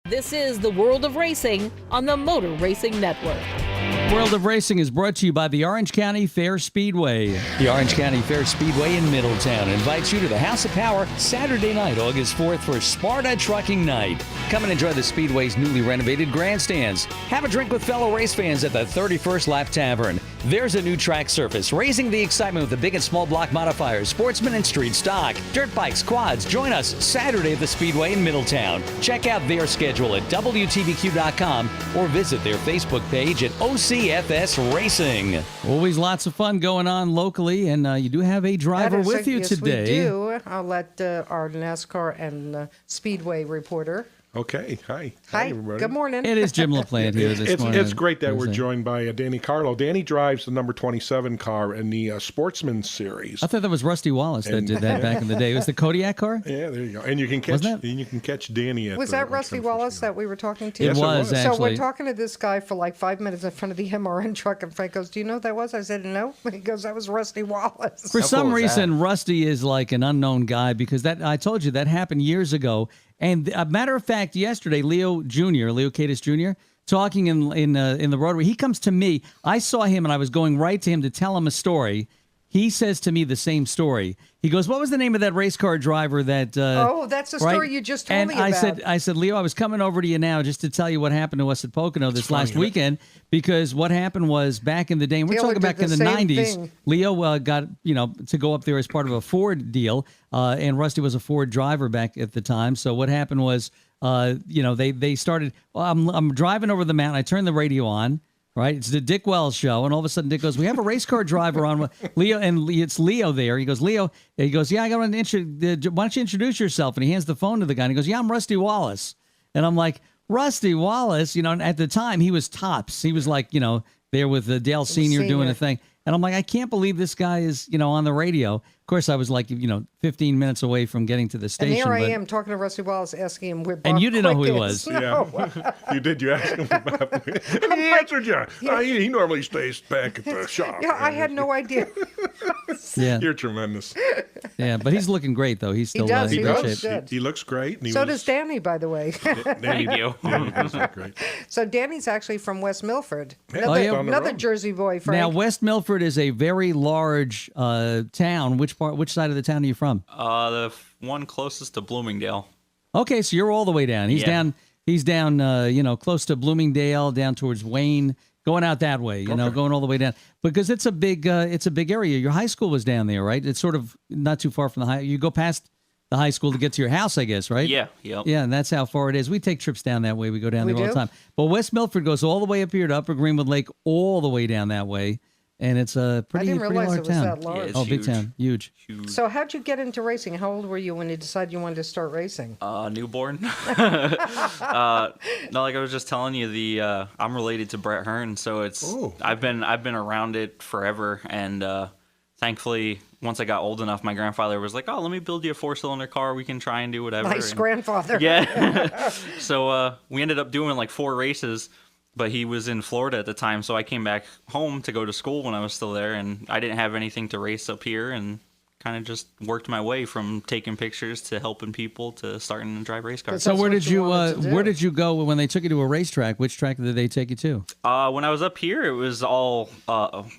This is the World of Racing on the Motor Racing Network. World of Racing is brought to you by the Orange County Fair Speedway. The Orange County Fair Speedway in Middletown invites you to the House of Power Saturday night, August 4th for Sparta Trucking Night. Come and enjoy the Speedway's newly renovated grandstands. Have a drink with fellow race fans at the 31st Lap Tavern. There's a new track surface, raising the excitement with the big and small block modifiers, sportsman and street stock, dirt bikes, quads. Join us Saturday at the Speedway in Middletown. Check out their schedule at WTBQ.com or visit their Facebook page at OCFS Racing. Always lots of fun going on locally, and you do have a driver with you today. Yes, we do. I'll let our NASCAR and Speedway reporter. Okay. Hi, everybody. Good morning. It is Jim LaPlante here this morning. It's great that we're joined by Danny Carlough. Danny drives the number 27 car in the Sportsman Series. I thought that was Rusty Wallace that did that back in the day. It was the Kodiak car? Yeah, there you go. And you can catch Danny at Was that Rusty Wallace that we were talking to? Yes, it was, actually. So we're talking to this guy for like 5 minutes in front of the MRN truck, and Frank goes, "Do you know what that was?" I said, "No." He goes, "That was Rusty Wallace." For some reason, Rusty is like an unknown guy because I told you that happened years ago. And a matter of fact, yesterday, Leo Catus Jr., talking in the rotary, he comes to me. I saw him and I was going right to him to tell him a story. He says to me the same story. He goes, "What was the name of that race car driver that?" That's the story you just told me about. And I said, "Leo, I was coming over to you now just to tell you what happened to us at Pocono this last weekend, because what happened was back in the day, and we're talking back in the 90s, Leo got to go up there as part of a Ford deal, and Rusty was a Ford driver back at the time. So what happened was, they started. I'm driving over the mountain. I turned the radio on. Right, it's the Dick Wells show, and all of a sudden Dick goes, "We have a race car driver on." Leo, and it's Leo there. He goes, "Leo," he goes, "Yeah, I got to why don't you introduce yourself?" And he hands the phone to the guy, and he goes, "Yeah, I'm Rusty Wallace." And I'm like, "Rusty Wallace?" And at the time he was tops. He was like, there with Dale Senior doing a thing. And I'm like, I can't believe this guy is, on the radio. Of course, I was like, 15 minutes away from getting to the station. And here I am talking to Rusty Wallace, asking him where Bob And you didn't know who he Quick was. is. No. Yeah, you did. You asked him about me. And he answered you. He normally stays back at the shop. Yeah, I had no idea. Yeah, You're tremendous. yeah, but he's looking great though. He's still He does. in He great looks shape. good. He looks great. And So does Danny, by the way. Danny, you. Danny does look great. So Danny's actually from West Milford. Yeah, Another, down the another road. Jersey boy, Frank. Now, West Milford is a very large town. Which side of the town are you from? The one closest to Bloomingdale. Okay, so you're all the way down. He's Yeah. down, close to Bloomingdale, down towards Wayne, going out that way, going all the way down. Because it's a big area. Your high school was down there, right? It's sort of not too far from the high. You go past the high school to get to your house, I guess, right? Yeah, yep. Yeah, and that's how far it is. We take trips down that way. We go down We there all the do? time. But West Milford goes all the way up here to Upper Greenwood Lake, all the way down that way. And it's a pretty, I didn't pretty realize large it was town. that large. Yeah, it's Oh, big huge. town. Huge. So how'd you get into racing? How old were you when you decided you wanted to start racing? Newborn. No, like I was just telling you, I'm related to Brett Hearn, so I've been around it forever, and thankfully, once I got old enough, my grandfather was like, "Oh, let me build you a 4-cylinder car. We can try and do whatever." Nice And- grandfather. Yeah. So we ended up doing like 4 races, but he was in Florida at the time, so I came back home to go to school when I was still there, and I didn't have anything to race up here, and kind of just worked my way from taking pictures to helping people to starting to drive race cars. So That's where what did you you wanted to do. where did you go when they took you to a racetrack? Which track did they take you to? When I was up here, it was all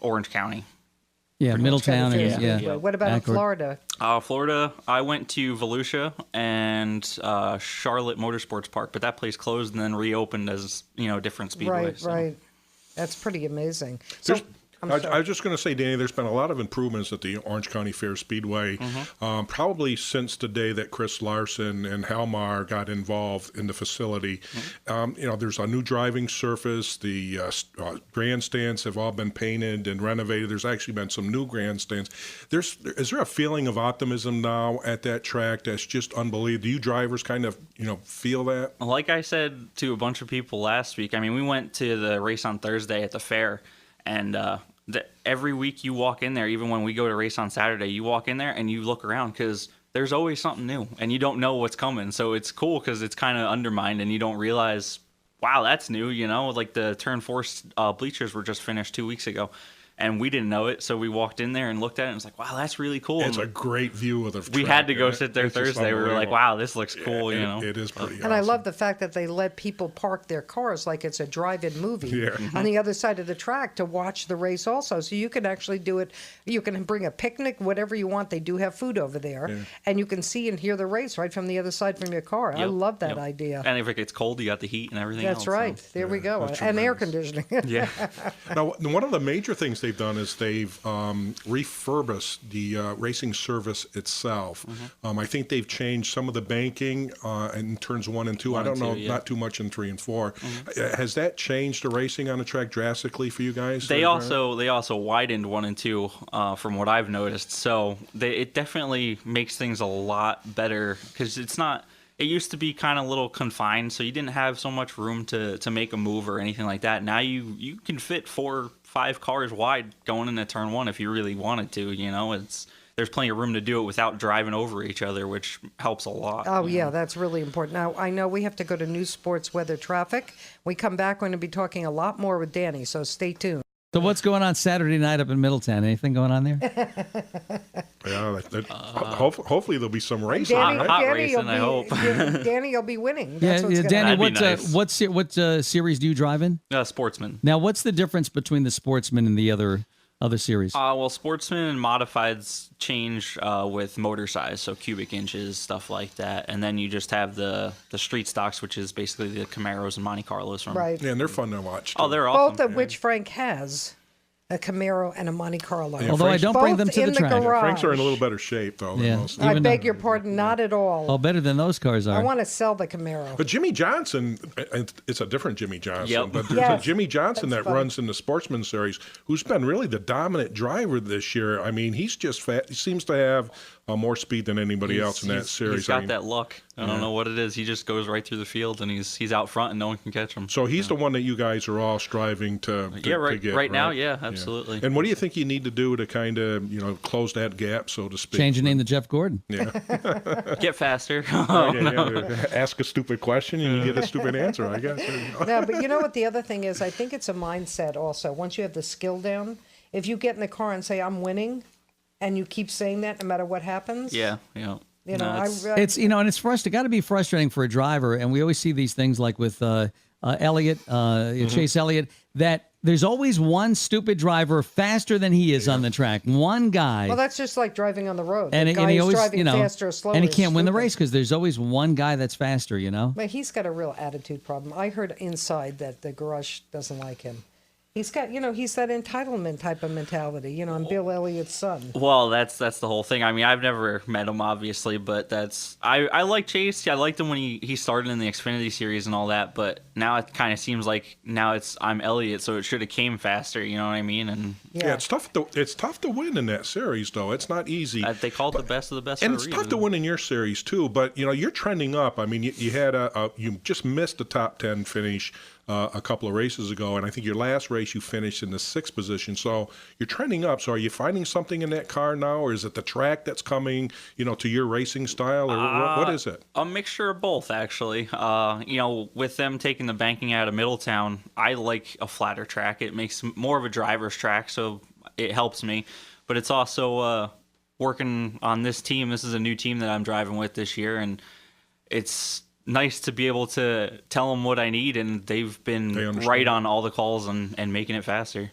Orange County. Yeah, Middletown. Fair And, yeah. Speedway. What about in Accord. Florida? Florida, I went to Volusia and Charlotte Motorsports Park, but that place closed and then reopened as a different speedway. Right, so. right. That's pretty amazing. So, I'm I sorry. was just going to say, Danny, there's been a lot of improvements at the Orange County Fair Speedway, probably since the day that Chris Larson and Halmar got involved in the facility. There's a new driving surface. The grandstands have all been painted and renovated. There's actually been some new grandstands. Is there a feeling of optimism now at that track that's just unbelievable? Do you drivers kind of, feel that? Like I said to a bunch of people last week, I mean, we went to the race on Thursday at the fair, and every week you walk in there, even when we go to race on Saturday, you walk in there and you look around because there's always something new, and you don't know what's coming. So it's cool because it's kind of undermined, and you don't realize, wow, that's new, like the Turn 4 bleachers were just finished 2 weeks ago. And we didn't know it, so we walked in there and looked at it and was like, wow, that's really cool. It's a great view of the track. We had to go sit there It's just Thursday. We were like, wow, this looks cool, you know. It is pretty awesome. And I love the fact that they let people park their cars like it's a drive-in movie Yeah. on the other side of the track to watch the race also. So you can actually do it. You can bring a picnic, whatever you want. They do have food over there. Yeah. And you can see and hear the race right from the other side from your car. I Yep, love that yep. idea. And if it gets cold, you got the heat and everything That's else. right. So. There we go. that's And air tremendous. conditioning. Yeah. Now, one of the major things they've done is they've refurbished the racing service itself. I think they've changed some of the banking in turns 1 and 2. I One don't and know, two, yeah. not too much in 3 and 4. Has that changed the racing on the track drastically for you guys? They also widened 1 and 2 from what I've noticed. So it definitely makes things a lot better because it's not. It used to be kind of a little confined, so you didn't have so much room to make a move or anything like that. Now you can fit 4 or 5 cars wide going into turn 1 if you really wanted to. You know, there's plenty of room to do it without driving over each other, which helps a lot. Oh, you yeah, know? that's really important. Now, I know we have to go to news, sports, weather, traffic. We come back, we're going to be talking a lot more with Danny, so stay tuned. So what's going on Saturday night up in Middletown? Anything going on there? Yeah, hopefully there'll be some racing. Danny, right? hot Danny racing, will I be, hope. Danny will be winning. That's what's gonna Danny, happen. That'd be what nice. what series do you drive in? Sportsman. Now, what's the difference between the Sportsman and the other series? Well, Sportsman and Modifieds change with motor size, so cubic inches, stuff like that. And then you just have the street stocks, which is basically the Camaros and Monte Carlos. Right. Yeah, and they're fun to watch. Oh, too. they're awesome. Both of which Frank has, a Camaro and a Monte Carlo. Yeah, Although I don't bring them Both to the in the track. garage. Franks are in a little better shape, though, than Yeah. most. I Even beg though- your pardon, not at all. Oh, better than those cars are. I want to sell the Camaro. But Jimmy Johnson, it's a different Jimmy Johnson, Yep. but there's Yes, a Jimmy Johnson that's that funny. runs in the Sportsman Series who's been really the dominant driver this year. I mean, he's just fat. He seems to have more speed than anybody else in that series. He's got I mean, that luck. I don't know what it is. He just goes right through the field, and he's out front, and no one can catch him. So he's the one that you guys are all striving to right get, right now, yeah, absolutely. And what do you think you need to do to kind of, close that gap, so to speak? Change your name to Jeff Gordon. Yeah. Get faster. Yeah. Ask a stupid question and you get a stupid answer, I guess. No, but you know what the other thing is? I think it's a mindset also. Once you have the skill down, if you get in the car and say, I'm winning, and you keep saying that no matter what happens. Yeah. You know, No, it's- It's and it's got to be frustrating for a driver, and we always see these things like with Elliott, Chase Elliott, that there's always one stupid driver faster than he is on the track. One guy. Well, that's just like driving on the road. and the guy and he who's always, driving faster or slower. and he is can't win the stupid. race because there's always one guy that's faster, But he's got a real attitude problem. I heard inside that the garage doesn't like him. He's got, he's that entitlement type of mentality. I'm Bill Elliott's son. Well, that's the whole thing. I mean, I've never met him, obviously, but I like Chase. I liked him when he started in the Xfinity series and all that. But now it kind of seems like I'm Elliott, so it should have came faster. You know what I mean? And Yeah, it's tough to win in that series, though. It's not easy. they call it the best of the best. And for it's a tough to reason. win in your series too, but you're trending up. I mean, you had you just missed the top 10 finish a couple of races ago, and I think your last race you finished in the 6th position. So you're trending up. So are you finding something in that car now, or is it the track that's coming, to your racing style, or what is it? A mixture of both, actually. With them taking the banking out of Middletown, I like a flatter track. It makes more of a driver's track, so it helps me. But it's also working on this team. This is a new team that I'm driving with this year, and it's nice to be able to tell them what I need, and they've been right on all the calls and making it faster.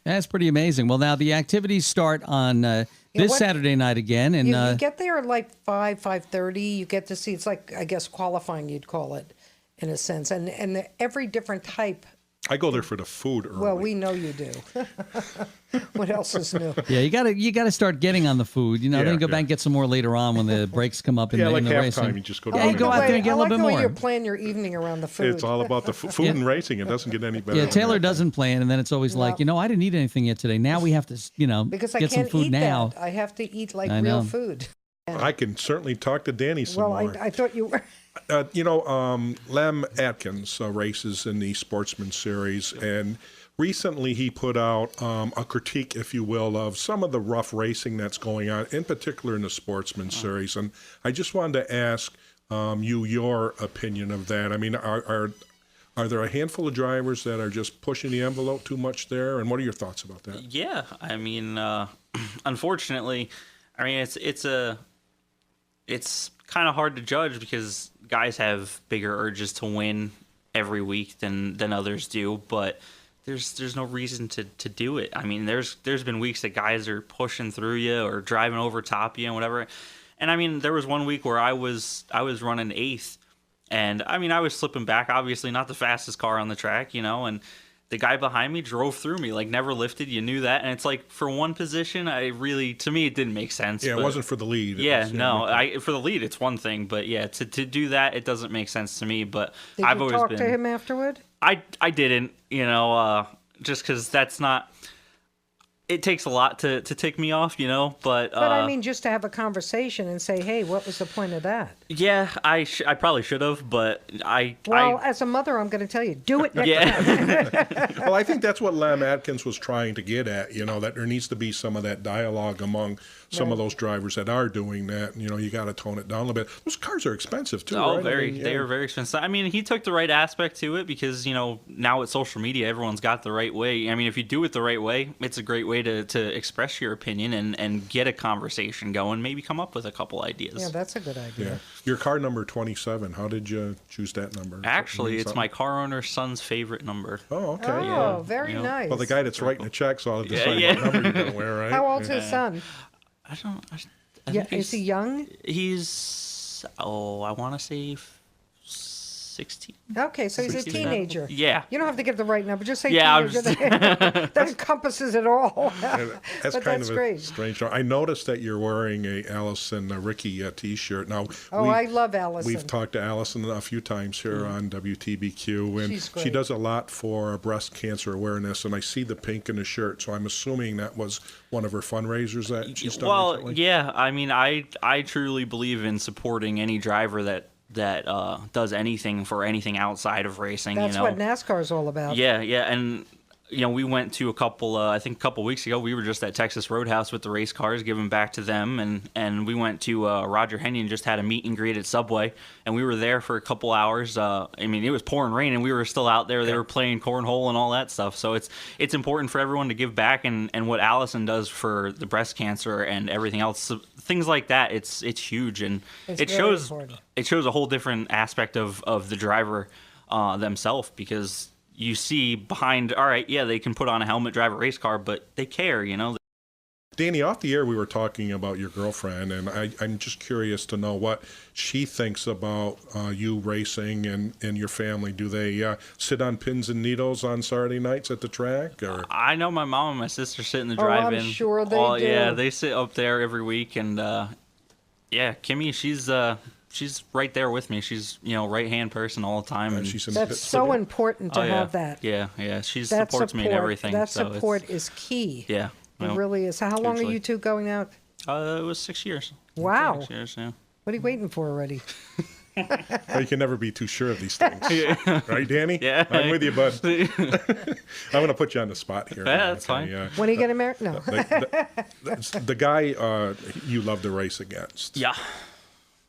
That's pretty amazing. Well, now the activities start on this Saturday night again, and You get there at like 5:30. You get to see, it's like, I guess, qualifying, you'd call it, in a sense. And every different type. I go there for the food early. Well, we know you do. What else is new? yeah, you gotta start getting on the food. Then you go back and get some more later on when the breaks come up in like the racing. halftime, you just go to Yeah, you go out there and get a little bit I like the way more. you plan your evening around the food. It's all about the food and racing. It doesn't get any better. Yeah, than Taylor that. doesn't plan, and then it's always like, I didn't eat anything yet today. Now we have to, because I get some can't food eat now. that. I have to eat like I real know. food. I can certainly talk to Danny some Well, more. I thought you were. Lem Atkins races in the Sportsman Series, and recently he put out a critique, if you will, of some of the rough racing that's going on, in particular in the Sportsman Series. And I just wanted to ask you your opinion of that. I mean, Are there a handful of drivers that are just pushing the envelope too much there? And what are your thoughts about that? Yeah, I mean, unfortunately, I mean it's kind of hard to judge because guys have bigger urges to win every week than others do, but there's no reason to do it. I mean, there's been weeks that guys are pushing through you or driving over top you and whatever. And I mean, there was one week where I was running 8th, and I mean, I was slipping back, obviously not the fastest car on the track, you know, and the guy behind me drove through me, like never lifted. You knew that, and it's like for one position, to me, it didn't make sense. Yeah, but, it wasn't for the lead. For the lead, it's one thing, but yeah, to do that, it doesn't make sense to me. But Did I've you always talk been. to him afterward? I didn't, you know, just because that's not. It takes a lot to tick me off, you know, but I mean, just to have a conversation and say, hey, what was the point of that? Yeah, I probably should have, but as a mother, I'm going to tell you, do it next time. Well, I think that's what Lam Atkins was trying to get at, you know, that there needs to be some of that dialogue among some of those drivers that are doing that. You know, you got to tone it down a little bit. Those cars are expensive, too, Oh, right? very. I mean, They are very expensive. I mean, he took the right aspect to it because, you know, now with social media, everyone's got the right way. I mean, if you do it the right way, it's a great way to express your opinion and get a conversation going, maybe come up with a couple ideas. Yeah, that's a good idea. Yeah. Your car number 27, how did you choose that number? Actually, it's Something? my car owner's son's favorite number. Oh, okay. Oh, very You know, nice. Well, the guy that's writing the checks ought to decide yeah. what number you're going to wear, right? How old's his son? I Yeah, think is he young? He's, I want to say 16. Okay, so he's a 67. teenager. Yeah. You don't have to give the right number. Just say Yeah, I'm teenager. That encompasses it all. That's But kind that's of great. a strange. I noticed that you're wearing a Allison Ricci T-shirt. Now, I love Allison. We've talked to Allison a few times here on WTBQ, and She's great. she does a lot for breast cancer awareness. And I see the pink in the shirt, so I'm assuming that was one of her fundraisers that she's done recently. Yeah. I mean, I truly believe in supporting any driver that does anything for anything outside of racing. That's you know? what NASCAR is all about. Yeah, and you know, we went to a couple. I think a couple weeks ago, we were just at Texas Roadhouse with the race cars, giving back to them, and we went to Roger Hennion just had a meet and greet at Subway, and we were there for a couple hours. I mean, it was pouring rain, and we were still out there. They were playing cornhole and all that stuff. So it's important for everyone to give back, and what Allison does for the breast cancer and everything else, so things like that. It's huge, and It's it very shows important. it shows a whole different aspect of the driver themselves, because you see behind, all right, yeah, they can put on a helmet, drive a race car, but they care, you know. Danny, off the air, we were talking about your girlfriend, and I'm just curious to know what she thinks about you racing and your family. Do they sit on pins and needles on Saturday nights at the track? Or? I know my mom and my sister sit in the I'm drive-in. sure they do. Yeah, they sit up there every week, and yeah, Kimmy, she's right there with me. She's, you know, right-hand person all the time. And She's in That's pit so for you? important to have that. Yeah. She That supports me in everything. That so support is key. Yeah. It well, really is. How long are hugely. you two going out? It was 6 years. Wow. 6 years, yeah. What are you waiting for already? Well, you can never be too sure of these things. Right, Danny? Yeah. I'm with you, bud. I'm going to put you on the spot here. Yeah, that's fine. When are you getting married? No. The guy you love to race against, Yeah.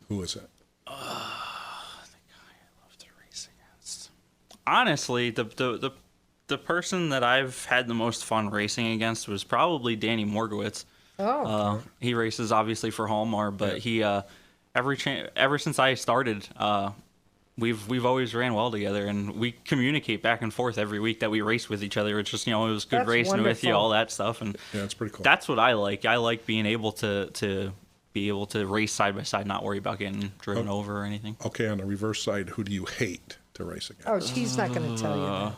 who is it? Honestly, the person that I've had the most fun racing against was probably Danny Morgowitz. Oh. He races obviously for Hallmar, but he ever since I started, we've always ran well together, and we communicate back and forth every week that we race with each other. It's just, you know, it was good That's racing with you, wonderful. all that stuff, and Yeah, it's pretty cool. that's what I like. I like being able to be able to race side by side, not worry about getting driven over or anything. Okay, on the reverse side, who do you hate to race against? Oh, he's not going to tell you that.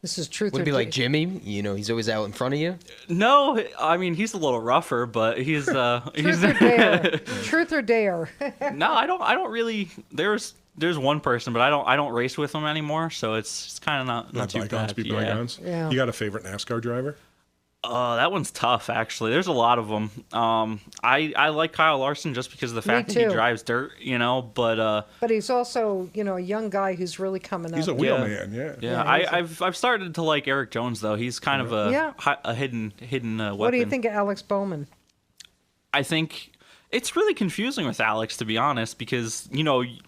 This is truth Would or it be like dare. Jimmy? You know, he's always out in front of you. No, I mean, he's a little rougher, but he's Truth or dare. Truth or dare. No, I don't really. There's one person, but I don't race with him anymore, so it's kind of not Let too bygones bad. be bygones. Yeah. You got a favorite NASCAR driver? That one's tough, actually. There's a lot of them. I like Kyle Larson just because of the fact that he too. drives dirt, you know. But But he's also, you know, a young guy who's really coming He's up. a wheel Yeah. man, yeah. yeah, I've started to like Eric Jones though. He's kind of a hidden weapon. What do you think of Alex Bowman? I think It's really confusing with Alex, to be honest, because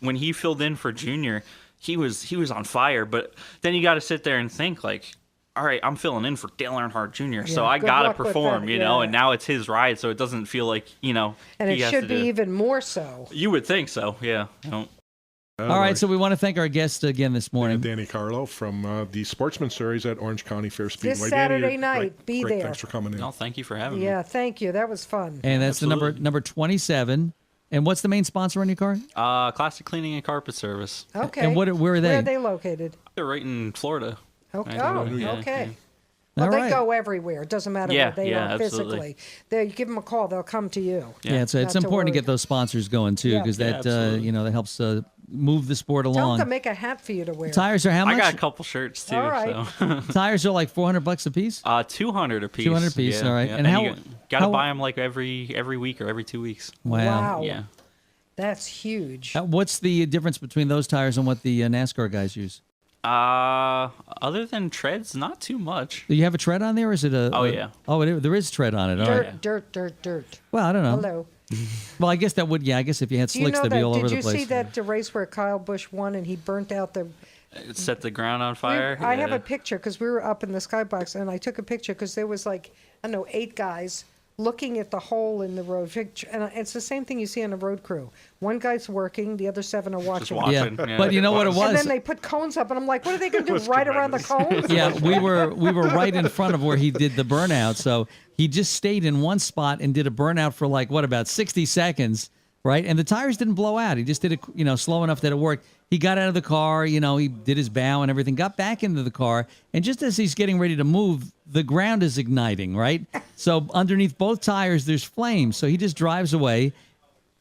when he filled in for Junior, he was on fire. But then you got to sit there and think like, all right, I'm filling in for Dale Earnhardt Jr., so I got to perform, and now it's his ride, so it doesn't feel like, And it should be even more so. You would think so, yeah. All right, so we want to thank our guest again this morning. Danny Carlough from the Sportsman Series at Orange County Fair Speedway. This Saturday night, be great. there. Thanks for coming in. No, thank you for having me. Yeah, thank you. That was fun. And that's Absolutely. the number 27. And what's the main sponsor on your car? Classic Cleaning and Carpet Service. Okay. And where are they? Where are they located? They're right in Florida. Okay. Right. Oh, Yeah, okay. yeah. Well, All they right. go everywhere. It doesn't matter where they are absolutely. physically. You give them a call, they'll come to you. Yeah, it's important to worry. get those sponsors going too, Yeah. because Yeah, that absolutely. that helps move the sport Tell them along. to make a hat for you to wear. Tires are how much? I got a couple shirts too. All right. So. Tires are like $400 a piece. 200 a piece. 200 a piece, Yeah, all right. yeah. And And how- you gotta how- buy them like every week or every 2 weeks. Wow. Yeah. That's huge. What's the difference between those tires and what the NASCAR guys use? Other than treads, not too much. Do you have a tread on there, or is it a? Oh, yeah. Oh, there is tread on it. All right. Dirt. Well, I don't know. Hello. Well, I guess that would. Yeah, I guess if you had Do you slicks, know they'd be that? all over Did the you place. see that race where Kyle Busch won and he burnt out the? It set the ground on fire. I have Yeah. a picture because we were up in the skybox and I took a picture because there was like, I don't know, 8 guys looking at the hole in the road. And it's the same thing you see on a road crew. One guy's working, the other 7 are watching. watching. Yeah, Yeah. but you know what it And was? then they put cones up, and I'm like, what are they going to do? Right around the cones? Yeah, we were right in front of where he did the burnout. So he just stayed in one spot and did a burnout for like about 60 seconds, right? And the tires didn't blow out. He just did it, slow enough that it worked. He got out of the car, he did his bow and everything, got back into the car, and just as he's getting ready to move, the ground is igniting, right? So underneath both tires, there's flames. So he just drives away.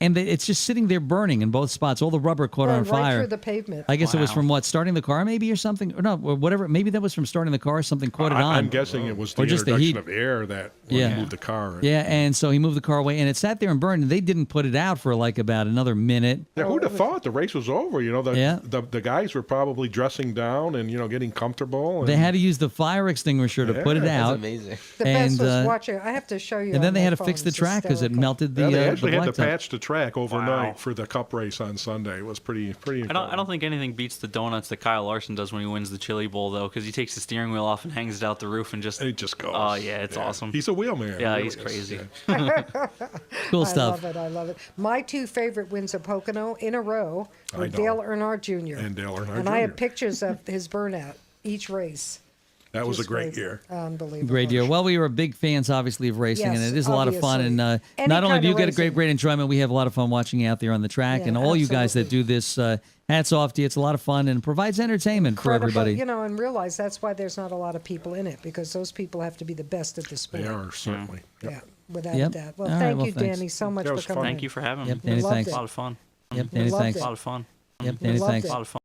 And it's just sitting there burning in both spots. All the rubber caught on Right fire. through the pavement. I guess it was Wow. from what, starting the car maybe or something? Or no, or whatever. Maybe that was from starting the car. Something caught it on. I'm guessing it was the Or just the introduction heat. of air that moved the car. Yeah, and so he moved the car away, and it sat there and burned, and they didn't put it out for like about another minute. Yeah, who'd have thought the race was over? Yeah. The guys were probably dressing down and getting comfortable. And They had to use the fire extinguisher to put it That's out. amazing. The best and, was watching. I have to show you. And then on they my had to phone. fix the It's track because it hysterical. melted the Yeah, they actually the had to blacktop. patch the track overnight Wow. for the Cup race on Sunday. It was pretty I incredible. don't think anything beats the donuts that Kyle Larson does when he wins the Chili Bowl, though, because he takes the steering wheel off and hangs it out the roof and just. And it just goes. Oh, yeah, it's awesome. He's a wheelman. Yeah, He he's really is. crazy. Yeah. Cool stuff. I love it. My 2 favorite wins at Pocono in a row were I know. Dale Earnhardt Jr. And Dale Earnhardt And I Jr. have pictures of his burnout each race. That was a Just great year. Unbelievable. Great year. Well, we were big fans, obviously, of racing, Yes, and it is a lot of fun. And obviously. not Any only do kind you of get a racing. great enjoyment, we have a lot of fun watching you out there on the track. Yeah, and all you guys that absolutely. do this, hats off to you. It's a lot of fun and provides entertainment for Incredible, everybody. and realize that's why there's not a lot of people in it, because those people have to be the best at the sport. They are, certainly. Yep. Yeah, without Yep. a doubt. Well, All right, thank well, you, thanks. Danny, so much That for was coming fun. in. Thank you for having Yep, me. Danny, loved thanks. it. A lot of fun. Yep, We Danny, loved thanks. it. A lot of fun. Yep, We Danny, loved thanks. it. A lot of fun.